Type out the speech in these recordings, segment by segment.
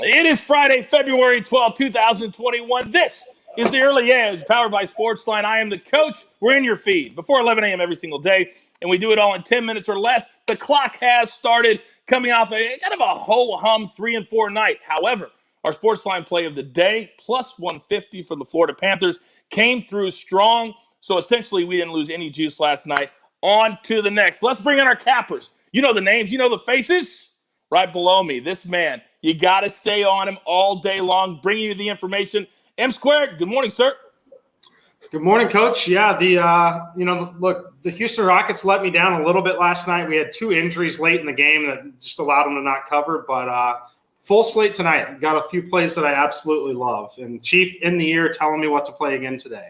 It is Friday, February 12, 2021. This is the Early Edge, powered by SportsLine. I am the coach. We're in your feed before 11 a.m. every single day, and we do it all in 10 minutes or less. The clock has started, coming off a kind of a ho-hum 3-4 night. However, our SportsLine play of the day, plus 150 for the Florida Panthers, came through strong. So essentially, we didn't lose any juice last night. On to the next. Let's bring in our cappers. You know the names, you know the faces. Right below me, this man, you got to stay on him all day long, bringing you the information. M Squared, good morning, sir. Good morning, Coach. Yeah, the Houston Rockets let me down a little bit last night. We had two injuries late in the game that just allowed them to not cover, but full slate tonight. Got a few plays that I absolutely love. And Chief in the ear telling me what to play again today.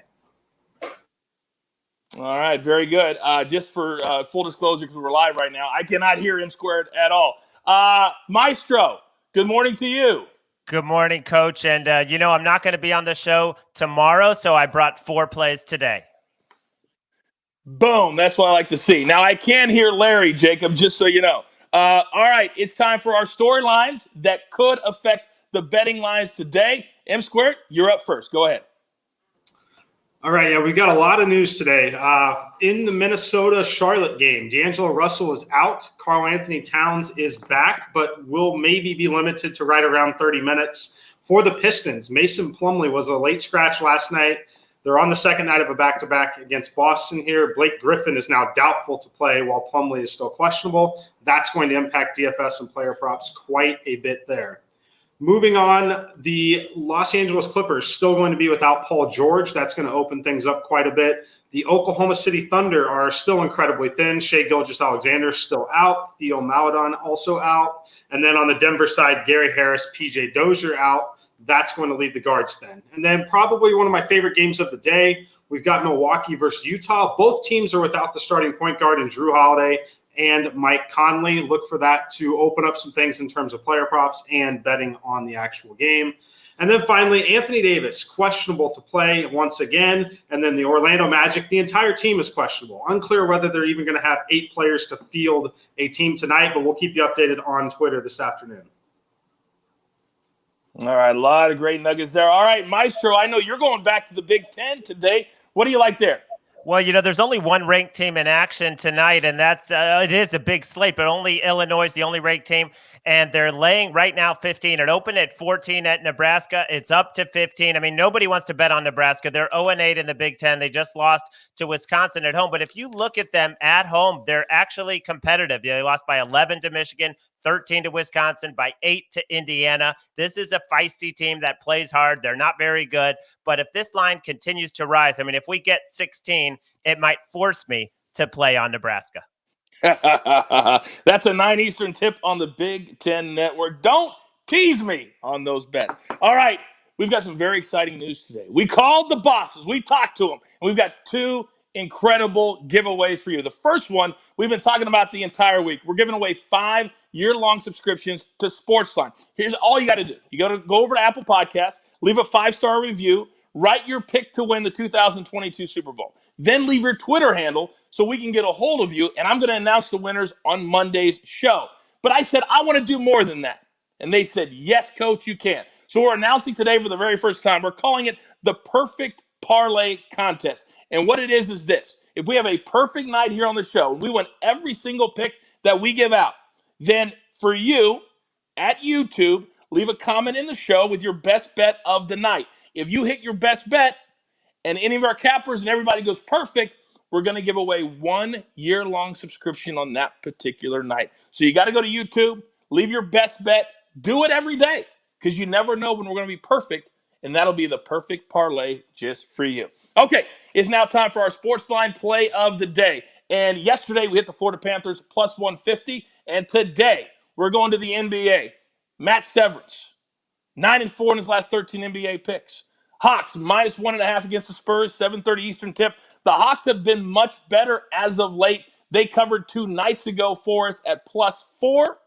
All right, very good. Just for full disclosure, because we're live right now, I cannot hear M Squared at all. Maestro, good morning to you. Good morning, Coach. And, I'm not going to be on the show tomorrow, so I brought 4 plays today. Boom. That's what I like to see. Now, I can hear Larry, Jacob, just so you know. All right, it's time for our storylines that could affect the betting lines today. M Squared, you're up first. Go ahead. All right, yeah, we've got a lot of news today. In the Minnesota-Charlotte game, D'Angelo Russell is out. Karl-Anthony Towns is back, but will maybe be limited to right around 30 minutes. For the Pistons, Mason Plumlee was a late scratch last night. They're on the second night of a back-to-back against Boston here. Blake Griffin is now doubtful to play while Plumlee is still questionable. That's going to impact DFS and player props quite a bit there. Moving on, the Los Angeles Clippers still going to be without Paul George. That's going to open things up quite a bit. The Oklahoma City Thunder are still incredibly thin. Shai Gilgeous-Alexander still out. Theo Maledon also out. And then on the Denver side, Gary Harris, PJ Dozier out. That's going to leave the guards thin. And then probably one of my favorite games of the day, we've got Milwaukee versus Utah. Both teams are without the starting point guard in Drew Holiday and Mike Conley. Look for that to open up some things in terms of player props and betting on the actual game. And then finally, Anthony Davis, questionable to play once again. And then the Orlando Magic, the entire team is questionable. Unclear whether they're even going to have 8 players to field a team tonight, but we'll keep you updated on Twitter this afternoon. All right, a lot of great nuggets there. All right, Maestro, I know you're going back to the Big Ten today. What do you like there? Well, there's only one ranked team in action tonight, and that's it is a big slate, but only Illinois is the only ranked team, and they're laying right now 15. It opened at 14 at Nebraska. It's up to 15. I mean, nobody wants to bet on Nebraska. They're 0-8 in the Big Ten. They just lost to Wisconsin at home, but if you look at them at home, they're actually competitive. They lost by 11 to Michigan, 13 to Wisconsin, by 8 to Indiana. This is a feisty team that plays hard. They're not very good. But if this line continues to rise, I mean, if we get 16, it might force me to play on Nebraska. That's a 9 Eastern tip on the Big Ten Network. Don't tease me on those bets. All right, we've got some very exciting news today. We called the bosses. We talked to them. And we've got 2 incredible giveaways for you. The first one we've been talking about the entire week. We're giving away 5 year-long subscriptions to SportsLine. Here's all you got to do. You got to go over to Apple Podcasts, leave a 5-star review, write your pick to win the 2022 Super Bowl. Then leave your Twitter handle so we can get a hold of you, and I'm going to announce the winners on Monday's show. But I said, I want to do more than that. And they said, yes, Coach, you can. So we're announcing today for the very first time, we're calling it the Perfect Parlay Contest. And what it is this. If we have a perfect night here on the show, and we win every single pick that we give out, then for you at YouTube, leave a comment in the show with your best bet of the night. If you hit your best bet and any of our cappers and everybody goes perfect, we're going to give away 1 year-long subscription on that particular night. So you got to go to YouTube, leave your best bet, do it every day because you never know when we're going to be perfect, and that'll be the perfect parlay just for you. Okay, it's now time for our SportsLine play of the day. And yesterday we hit the Florida Panthers plus 150, and today we're going to the NBA. Matt Severance, 9-4 in his last 13 NBA picks. Hawks minus 1.5 against the Spurs, 7:30 Eastern tip. The Hawks have been much better as of late. They covered 2 nights ago for us at plus 4,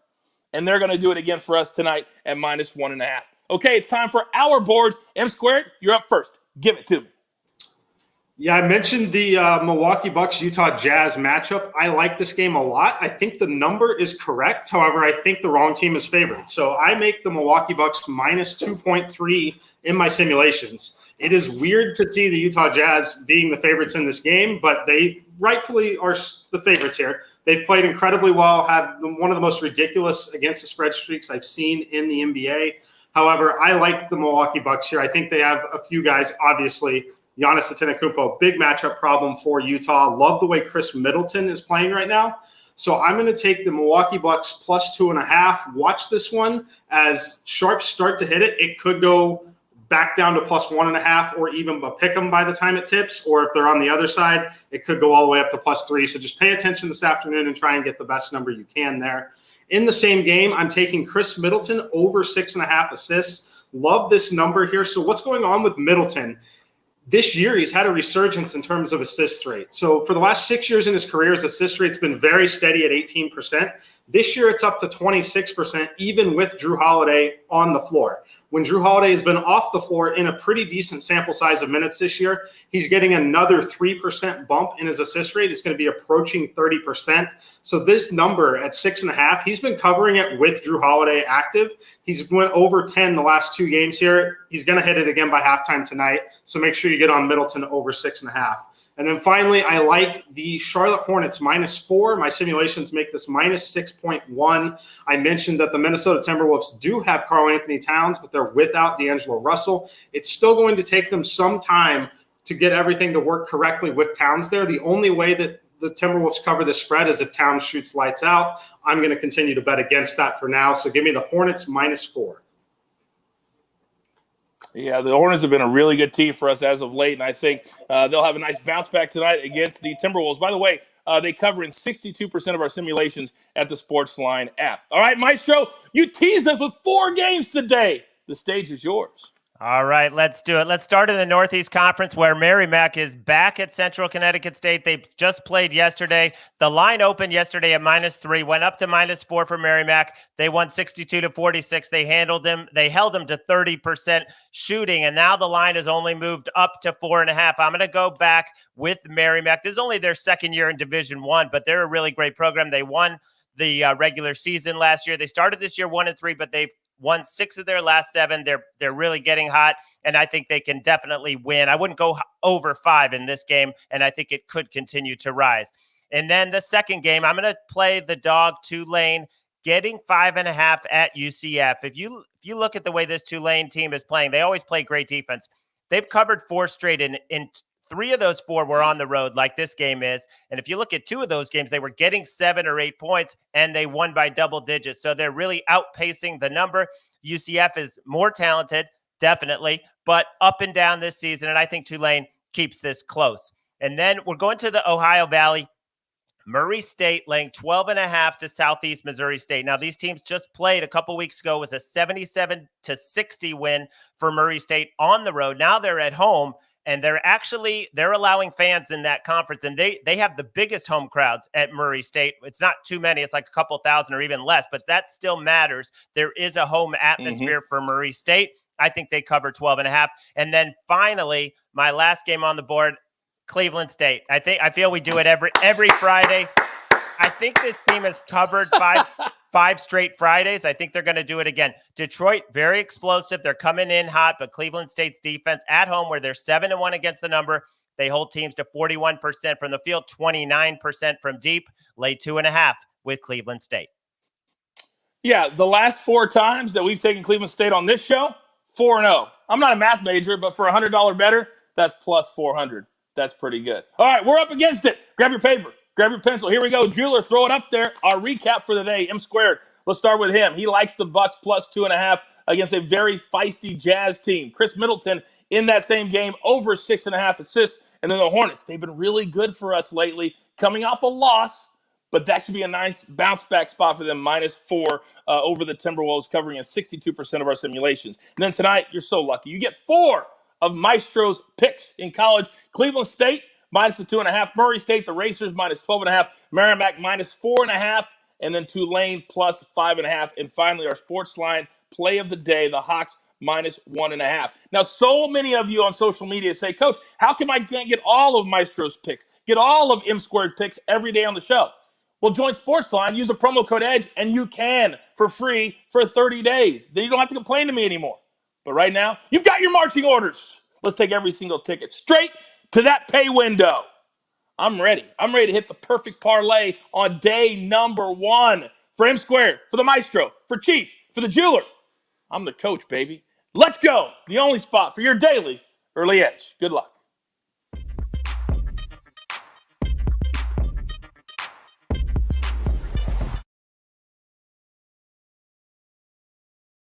and they're going to do it again for us tonight at minus 1.5. Okay, it's time for our boards. M Squared, you're up first. Give it to me. Yeah, I mentioned the Milwaukee Bucks Utah Jazz matchup. I like this game a lot. I think the number is correct. However, I think the wrong team is favored. So I make the Milwaukee Bucks minus 2.3 in my simulations. It is weird to see the Utah Jazz being the favorites in this game, but they rightfully are the favorites here. They've played incredibly well, have one of the most ridiculous against the spread streaks I've seen in the NBA. However, I like the Milwaukee Bucks here. I think they have a few guys, obviously. Giannis Antetokounmpo, big matchup problem for Utah. Love the way Chris Middleton is playing right now. So I'm going to take the Milwaukee Bucks plus 2.5. Watch this one as sharps start to hit it. It could go back down to plus 1.5 or even a pick 'em by the time it tips. Or if they're on the other side, it could go all the way up to plus 3. So just pay attention this afternoon and try and get the best number you can there. In the same game, I'm taking Chris Middleton over 6.5 assists. Love this number here. So what's going on with Middleton? This year, he's had a resurgence in terms of assist rate. So for the last 6 years in his career, his assist rate's been very steady at 18%. This year, it's up to 26%, even with Drew Holiday on the floor. When Drew Holiday has been off the floor in a pretty decent sample size of minutes this year, he's getting another 3% bump in his assist rate. It's going to be approaching 30%. So this number at 6.5, he's been covering it with Drew Holiday active. He's went over 10 the last 2 games here. He's going to hit it again by halftime tonight. So make sure you get on Middleton over 6.5. And then finally, I like the Charlotte Hornets minus 4. My simulations make this minus 6.1. I mentioned that the Minnesota Timberwolves do have Karl-Anthony Towns, but they're without D'Angelo Russell. It's still going to take them some time to get everything to work correctly with Towns there. The only way that the Timberwolves cover the spread is if Towns shoots lights out. I'm going to continue to bet against that for now. So give me the Hornets minus 4. Yeah, the Hornets have been a really good team for us as of late, and I think they'll have a nice bounce back tonight against the Timberwolves. By the way, they cover in 62% of our simulations at the SportsLine app. All right, Maestro, you teased us with 4 games today. The stage is yours. All right, let's do it. Let's start in the Northeast Conference where Merrimack is back at Central Connecticut State. They just played yesterday. The line opened yesterday at -3, went up to -4 for Merrimack. They won 62-46. They held them to 30% shooting, and now the line has only moved up to 4.5. I'm going to go back with Merrimack. This is only their second year in Division I, but they're a really great program. They won the regular season last year. They started this year 1-3, but they've won 6 of their last 7. They're really getting hot, and I think they can definitely win. I wouldn't go over 5 in this game, and I think it could continue to rise. And then the second game, I'm going to play the dog Tulane, getting 5.5 at UCF. If you look at the way this Tulane team is playing, they always play great defense. They've covered 4 straight, in 3 of those 4 were on the road like this game is. And if you look at 2 of those games, they were getting 7 or 8 points and they won by double digits. So they're really outpacing the number. UCF is more talented, definitely, but up and down this season. And I think Tulane keeps this close. And then we're going to the Ohio Valley. Murray State laying 12.5 to Southeast Missouri State. Now, these teams just played a couple weeks ago. It was a 77-60 win for Murray State on the road. Now they're at home. And they're allowing fans in that conference, and they have the biggest home crowds at Murray State. It's not too many; it's like a couple thousand or even less, but that still matters. There is a home atmosphere for Murray State. I think they cover 12.5. And then finally, my last game on the board, Cleveland State. I feel we do it every Friday. I think this team has covered five straight Fridays. I think they're going to do it again. Detroit, very explosive. They're coming in hot, but Cleveland State's defense at home, where they're 7-1 against the number, they hold teams to 41% from the field, 29% from deep. Lay 2.5 with Cleveland State. Yeah, the last 4 times that we've taken Cleveland State on this show, 4-0. I'm not a math major, but for a $100 better, that's plus 400. That's pretty good. All right, we're up against it. Grab your paper. Grab your pencil. Here we go. Jeweler, throw it up there. Our recap for the day, M squared. Let's start with him. He likes the Bucks plus 2.5 against a very feisty Jazz team. Chris Middleton in that same game, over 6.5 assists. And then the Hornets, they've been really good for us lately, coming off a loss, but that should be a nice bounce back spot for them, -4 over the Timberwolves, covering in 62% of our simulations. And then tonight, you're so lucky. You get 4 of Maestro's picks in college. Cleveland State, minus the 2.5. Murray State, the Racers, minus 12.5. Merrimack, minus 4.5. And then Tulane, plus 5.5. And finally, our sports line play of the day, the Hawks, minus 1.5. Now, so many of you on social media say, Coach, how come I can't get all of Maestro's picks, get all of M Squared picks every day on the show? Well, join SportsLine, use the promo code EDGE, and you can for free for 30 days. Then you don't have to complain to me anymore. But right now, you've got your marching orders. Let's take every single ticket straight to that pay window. I'm ready. I'm ready to hit the perfect parlay on day number 1. For M Squared, for the Maestro, for Chief, for the Jeweler. I'm the coach, baby. Let's go. The only spot for your daily early edge. Good luck.